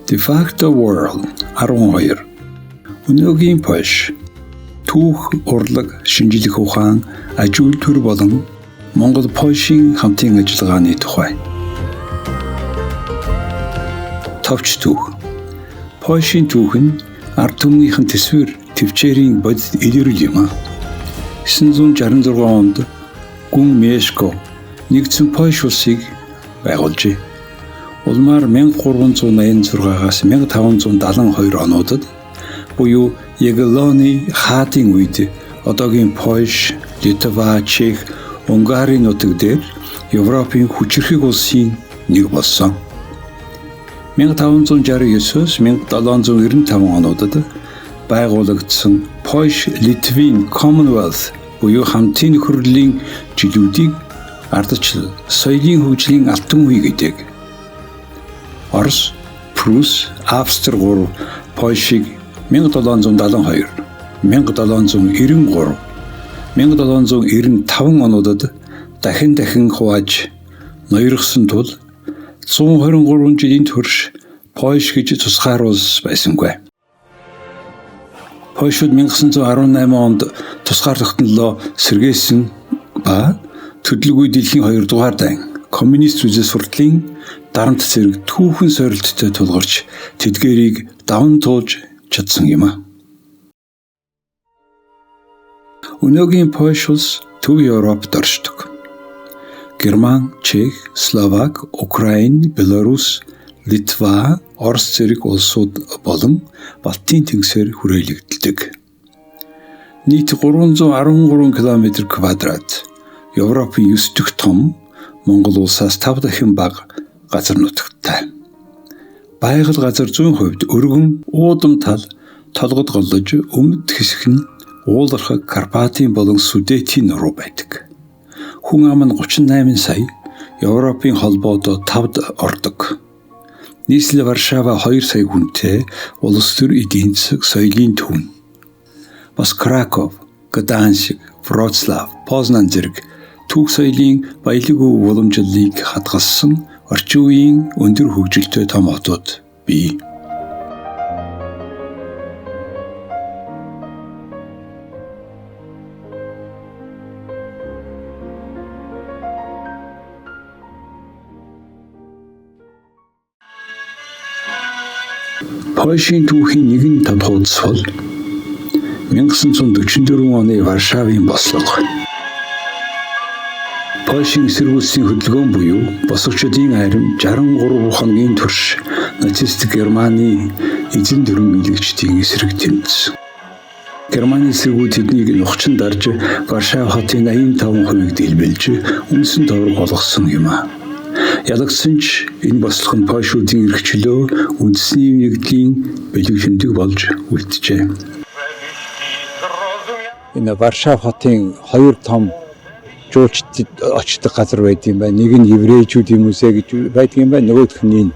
De facto world 12. Өнөөгийн Польш түүх, урлаг, шинжлэх ухаан, аж үйлдвэр болон Монгол Польшийн хамтын ажиллагааны тухай. Товч түүх. Польшийн түүх нь ард түмнийхэн төсвөр төвчээрийн бодит илэрэл юм. 966 онд гүн Мешко нэгдсэн Польш улсыг байгуулжээ. Улмаар 1386-аас 1572 онуудад буюу Ягеллоны хаатын үед одоогийн Польш, Литва, Чех, Унгарын нутаг дээр Европын хүчирхэг улсын нэг болсон. 1569-с 1795 онуудад байгуулагдсан Польш-Литвийн Commonwealth буюу хамтын нөхөрлөлийн жилүүдийг ардчил соёлын хөгжлийн алтан үе гэдэг. Орос, Прус, Австри 3 Польшийг 1772, 1793, 1795 онуудад дахин хувааж ноёргосон тул 123 жилийн турш Польш гэж тусгааруулж байсангүй. Польшууд 1918 онд тусгаар тогтнолоо сэргээсэн ба төдөлгүй дэлхийн 2 дугаар дайн коммунист үзэл сурлалын дарамт зэрэг түүхэн сорилттой тулгарч тэдгээрийг даван туулж чадсан юм. Өнөөгийн Польш улс Төв Европт оршдог. Герман, Чех, Словак, Украин, Беларус, Литва, Орос зэрэг улсууд болон Балтийн тэнгисээр хүрээлэгддэг. Нийт 313 км², Европын 9 дахь том, Монгол улсаас 5 дахин бага газар нутагтай. Байгаль газар зүүн хувьд өргөн уудам тал толгод голлож өмнөд хэсэг нь уулархаг Карпатын болон Сүдетийн нуруу байдаг. Хүн ам нь 38 сая, Европын холбоодоо 5-д ордог. Нийслэл Варшава 2 сая хүнтэй улс төр эдийн засаг соёлын түвэн. Бас Краков, Гданьск, Вроцлав, Познан зэрэг түүх соёлын баялаг уламжлалыг хадгалсан орчин үеийн өндөр хөгжилтэй том хотууд бий. Польшийн түүхийн нэгэн тодхойлц бол 1944 оны Варшавын бослого. Польшийн эсрэг улсын хөдөлгөөн буюу босгочдын айрам 63 хоногийн турш нацист Германы эзэн дөрвөн биелэгчдийн эсрэг тэмцсэн. Германы эсрэгүүд тэднийг нухчин дарж Варшав хотын 85%-ийг дэлбэлж үнсэн товрог болгосон юм. Ялагдсан ч энэ бослого нь Польшуудын эрх чөлөө үндэсний нэгдлийн бэлэг шүндэг болж үлджээ. Энэ Варшав хотын 2 том жуулчдад очдог газар байд юм байна. Нэг нь еврейчүүдийн музей гэж байдаг юм байна. Нөгөөх нь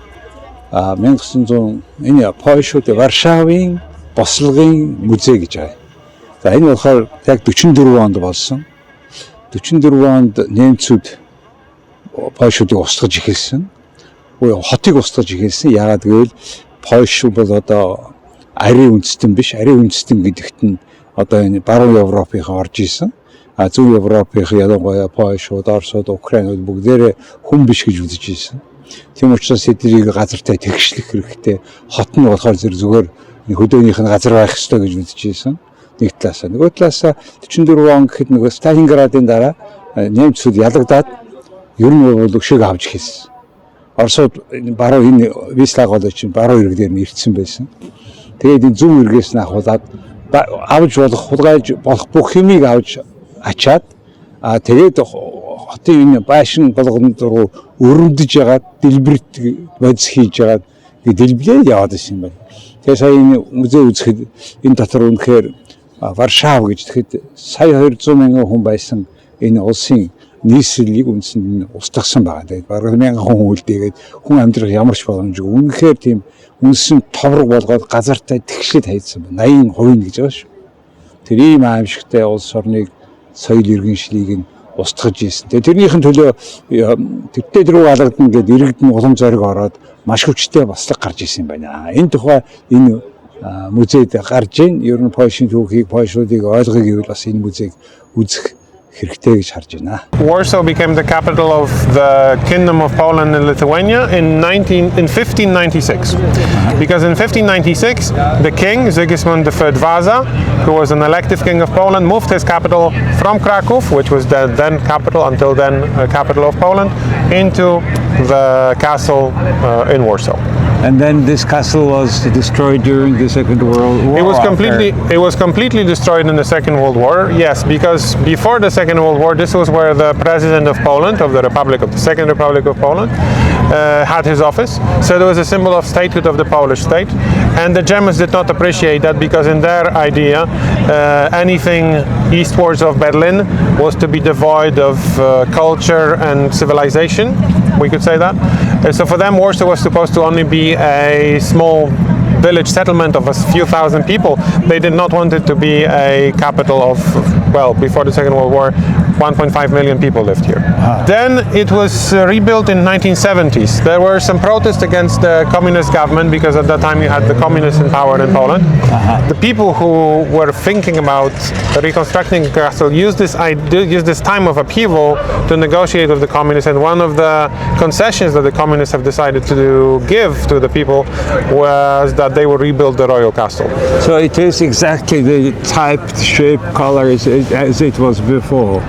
1900 энэ Польшууд Варшавын бослогын музей гэж байгаа. За энэ болохоор яг 44 онд болсон. 44 онд немцүүд Польшуудыг устгаж эхэлсэн. Хотыг устгаж эхэлсэн. Яагаад гэвэл Польш бол одоо ариун үндэстэн биш. Ариун үндэстэн гэдэгт нь одоо энэ баруун Европынхаа орж исэн. Зүүн Европынх ялангуяа Польшууд, Оросууд, Украинууд бүгдээрээ хүн биш гэж үзэж ирсэн. Тийм учраас тэднийг газартай тэгшлэх хэрэгтэй. Хот нь болохоор зүгээр хөдөөнийх нь газар байх ёстой гэж үзэж ирсэн. Нэг талаасаа. Нөгөө талаасаа 44 он гэхэд нөгөө Сталинградын дараа немцүүд ялагдаад ер нь бол өшөөг авч хэлсэн. Оросууд баруун энэ Вислаг голоо чинь баруун ирэг дээр нь ирсэн байсан. Тэгээд энэ зүүн иргээс нь ахуулаад авж болох хулгайлж болох бүх юмыг авч ачаад тэгээд хотын энэ байшин болгонд руу өрөмдөж ягаад дэлбэрт бодис хийж ягаад дэлбэлээ яваад ирсэн юм байна. Тэгээд сая энэ музей үзэхэд энэ дотор үнэхээр Варшав гэж тэгэхэд сая 200 мянган хүн байсан энэ улсын нийслэлийг үндсэнд устгасан байгаа. Тэгээд бараг 1000 хүн үлдээгээд хүн амьдрах ямар ч боломжгүй. Үнэхээр тийм үндсэн товрог болгоод газартай тэгшлээд хайцсан байна. 80% гэж байгаа шүү. Тэр ийм аимшигтай улс орныг соёл иргэншлийг нь устгаж ийсэн. Тэрнийхэн төлөө тэртээ рүү алгадна гэдэг иргэдэн улам зориг ороод маш хүчтэй баслаг гарч ирсэн байна. Энэ тухай энэ музейд гарч ийн ер нь Польшийн түүхийг польшуудыг ойлгох гэвэл бас энэ музейг үзэх хэрэгтэй гэж харж байна. Warsaw became the capital of the Kingdom of Poland and Lithuania in 1596. Because in 1596, the king, Sigismund III Vasa, who was an elective king of Poland, moved his capital from Kraków, which was the then capital, until then capital of Poland, into the castle in Warsaw. And then this castle was destroyed during the Second World War. It was completely destroyed in the Second World War. Yes, because before the Second World War, this was where the president of Poland, of the Second Republic of Poland, had his office. So there was a symbol of statehood of the Polish state. And the Germans did not appreciate that because in their idea, anything eastwards of Berlin was to be devoid of culture and civilization. We could say that. So for them, Warsaw was supposed to only be a small village settlement of a few thousand people. They did not want it to be a capital of, well, before the Second World War, 1.5 million people lived here. Then it was rebuilt in 1970s. There were some protests against the communist government because at that time you had the communists in power in Poland. The people who were thinking about reconstructing the castle used this time of upheaval to negotiate with the communists, and one of the concessions that the communists have decided to give to the people was that they will rebuild the royal castle. So it is exactly the type, shape, color as it was before.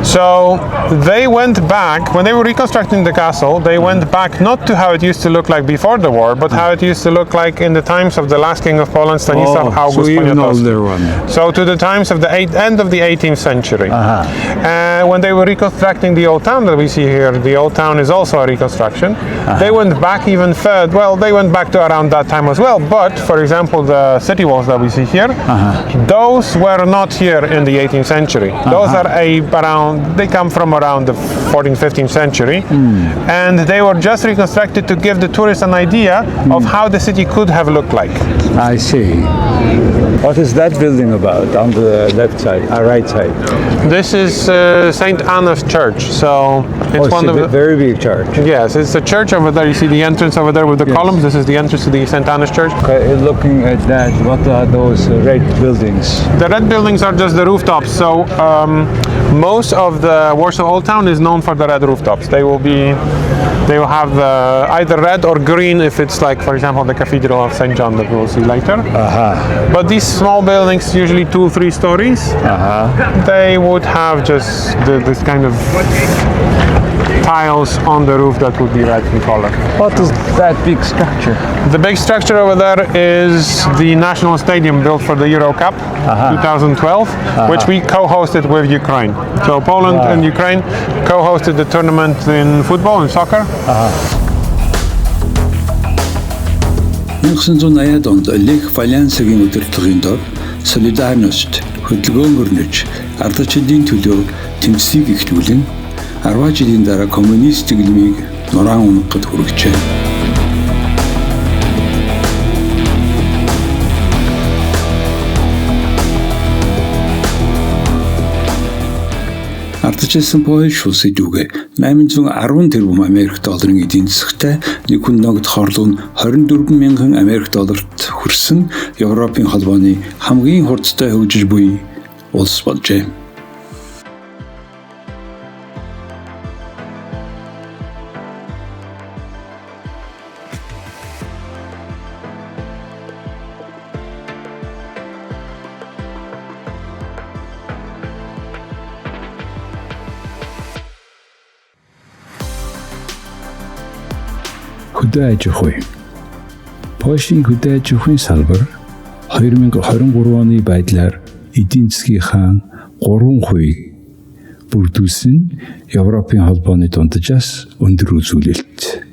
So they went back, when they were reconstructing the castle, they went back not to how it used to look like before the war, but how it used to look like in the times of the last king of Poland, Stanisław August Poniatowski. So to the times of the end of the 18th century. When they were reconstructing the old town that we see here, the old town is also a reconstruction. They went back even further, well, they went back to around that time as well, but for example, the city walls that we see here, those were not here in the 18th century. Those are they come from around the 14th, 15th century, and they were just reconstructed to give the tourists an idea of how the city could have looked like. I see. What is that building about on the left side, right side? This is St. Anna's Church. So it's a very big church. Yes, it's a church over there. You see the entrance over there with the columns. This is the entrance to the St. Anna's Church. Okay, looking at that, what are those red buildings? The red buildings are just the rooftops. So most of the Warsaw Old Town is known for the red rooftops. They will have either red or green if it's like, for example, the Cathedral of St. John that we'll see later. But these small buildings, usually 2-3 stories, they would have just this kind of tiles on the roof that would be red in color. What is that big structure? The big structure over there is the national stadium built for the Euro Cup 2012, which we co-hosted with Ukraine. So Poland and Ukraine co-hosted the tournament in football and soccer. 1980-ад онд Лех Валенсигийн удирдлагын дор Солидарност хөдөлгөөнгөрнөж ардчилын төлөө тэмцлийг эхлүүлэн 10 жилийн дараа коммунист чиглэмийг нураан унахад хүргэжээ. Ардчилсан Польш улсын дүүгээ 810 тэрбум Америк долларын эдийн засагтай нэг хүн ногдох орлого нь 24 мянган Америк долларт хүрсэн Европын холбооны хамгийн хурдтай хөгжиж буй улс болжээ. Хөдөө аж ахуй. Польшийн хөдөө аж ахуйн салбар 2023 оны байдлаар эдийн засгийнхаа 3%-ийг бүрдүүлсэн Европын холбооны дунджаас өндөр үзүүлэлт.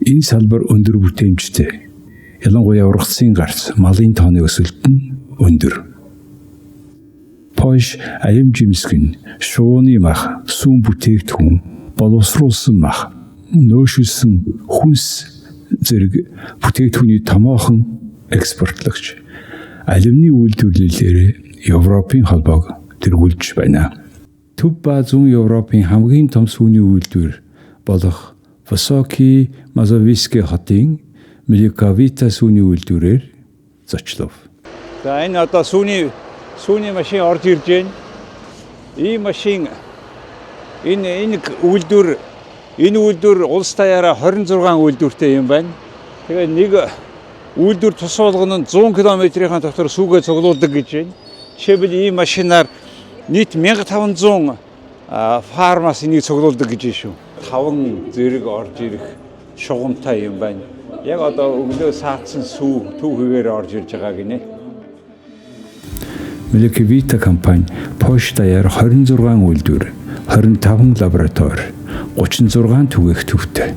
Энэ салбар өндөр бүтээмжтэй. Ялангуяа ургацын гарц, малын тооны өсөлт нь өндөр. Польш аян жимсгэн, шууны мах, сүүн бүтээгдэхүүн, боловсруулсан мах, нөөшөлсөн хүнс зэрэг бүтээгдэхүүний томоохон экспортлагч алимны үйлдвэрлэлээр Европын холбоог тэргүүлж байна. Төв ба зүүн Европын хамгийн том сүүний үйлдвэр болох Высокий Мазовийский хотын Меликовита сүүний үйлдвэрээр зочлов. За энэ одоо сүүний машин орж ирж байна. Ийм машин энэ үйлдвэр улс даяараа 26 үйлдвэртэй юм байна. Тэгээ нэг үйлдвэр тус болгоно 100 км-ийн дотор сүүгээ цуглуулдаг гэж байна. Жишээлбэл ийм машинаар нийт 1500 фармаас энийг цуглуулдаг гэж байна шүү. 5 зэрэг орж ирэх шугамтай юм байна. Яг одоо өглөө саацсан сүү төв хэвээр орж ирж байгаа гинэ. Меликовита компани Польш даяар 26 үйлдвэр, 25 лаборатори, 36 түгээх төвтэй.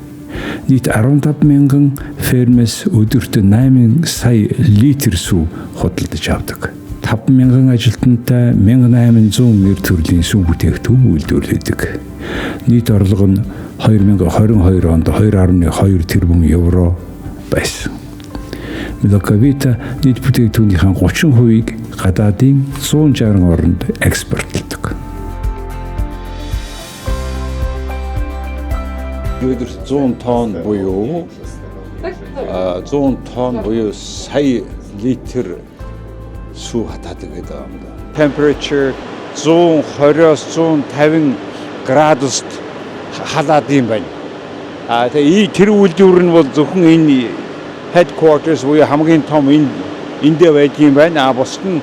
Нийт 15,000 фермээс өдөрт 8 сая литр сүү худалдаж авдаг. 5,000 ажилтнтай 1800 нэр төрлийн сүү бүтээгдэхүүн үйлдвэрлэдэг. Нийт орлого нь 2022 онд 2.2 тэрбум евро байсан. Меликовита нийт бүтээгдэхүүнийхээ 30%-ийг гадаадын 160 орнд экспортлдог. Өдөрт 100 тонн буюу 100 тонн буюу сая литр сүү хатаадаг гэдэг юм да. Temperature 120-оос 150 градуст халаад юм байна. Тэгээ тэр үйлдвэр нь бол зөвхөн энэ headquarters буюу хамгийн том энд байдгийн байна. Бусад нь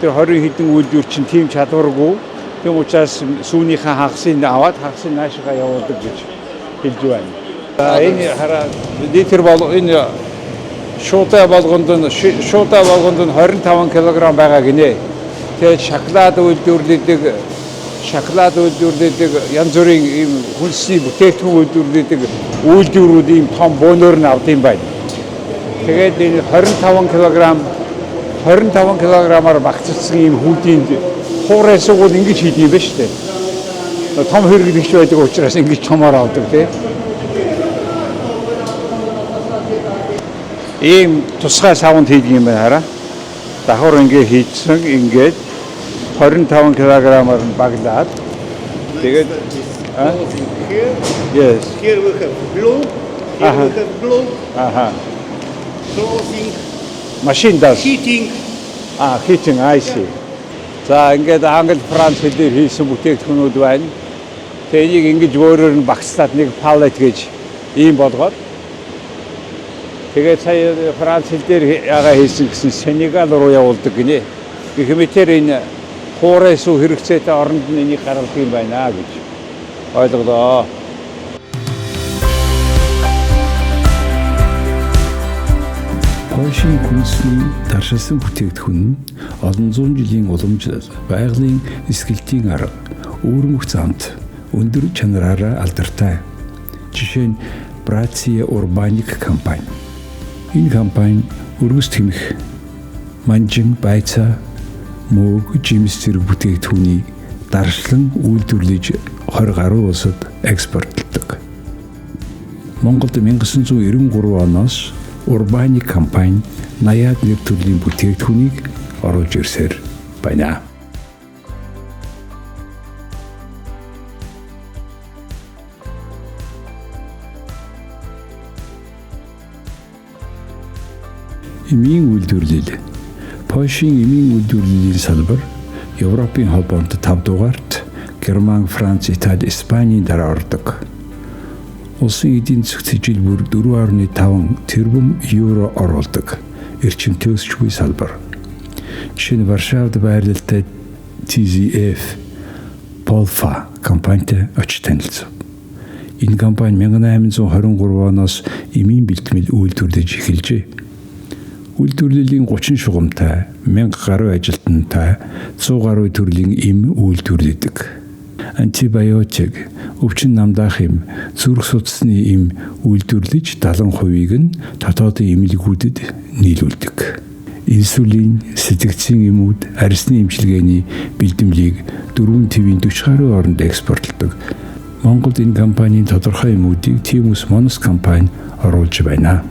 тэр 20 хэдэн үйлдвэр чинь тийм чадваргүй. Тийм учраас сүүнийхээ хагасыг аваад хагасыг наашгаа явуулдаг гэж хэлж байна. Энэ хараа литр бол энэ шуутай болгонд нь 25 кг байгаа гинэ. Тэгээд шоколад үйлдвэрлэдэг янз бүрийн ийм хүнсний бүтээгдэхүүн үйлдвэрүүд ийм том бөөнөр нь авд юм байна. Тэгээд энэ 25 кг-аар багцсан ийм хүүдийн хуурай сугууд ингэж хийдэг юм байна шүү дээ. Том хэрэглэгч байдаг учраас ингэж томоор авдаг тийм. Ийм тусгай савнд хийдэг юм байна хараа. Давхар ингэ хийцэн ингээд 25 кг-аар баглаад тэгээд yes. Here we have blue, here we have blue. Closing. Machine does. Heating. Heating, I see. За ингээд Англи, Франц хэлээр хийсэн бүтээгдэхүүнүүд байна. Тэгээд энийг ингэж өөрөөр нь багцлаад нэг pallet гэж ийм болгоод тэгээд сая Франц хэлээр ягаа хийсэн гэсэн Сенегал руу явуулдаг гинэ. Гэх мэтээр энэ хуурай сүү хэрэгцээтэй оронд нь энийг гаргадаг юм байна гэж ойлголоо. Польшийн хүнсний таршилсан бүтээгдэхүүн нь олон зуун жилийн уламжлал, байгалийн эсгэлтийн арга, өвөрмөх замт өндөр чанараараа алдартай. Жишээ нь Братия Урбаник компани. Энэ компани өргөс тэмэх, манжин, байцаа, мөг, жимс зэрэг бүтээгдэхүүнийг даршлан үйлдвэрлэж 20 гаруй улсад экспортлдог. Монголд 1993 оноос Урбаник компани 80-аад нэр төрлийн бүтээгдэхүүнийг оруулж ирсээр байна. Эмийн үйлдвэрлэл. Польшийн эмийн үйлдвэрлэлийн салбар Европын холбоонд 5 дугаарт Герман, Франц, Итали, Испанийн дараа ордог. Улсын эдийн засгт жил бүр 4.5 тэрбум евро оруулдаг эрчимтэй өсчгүй салбар. Жишээ нь Варшавад байрлалтай TZF Polfa компанитай очиж танилцв. Энэ компани 1823 оноос эмийн бэлтгэл үйлдвэрлэж эхэлжээ. Үйлдвэрлэлийн 30 шугамтай, 1000 гаруй ажилтнтай 100 гаруй төрлийн эм үйлдвэрлэдэг. Антибиотик, өвчин намдаах эм, зүрх судасны эм үйлдвэрлэж 70%-ийг нь дотоодын эмнэлгүүдэд нийлүүлдэг. Инсулин, сэтгцийн эмүүд, арьсны эмчилгээний бэлдэмлийг 4 твийн 40 гаруй оронд экспортлдог. Монголд энэ компанийн тодорхой эмүүдийг Timus Monos компани оруулж байна.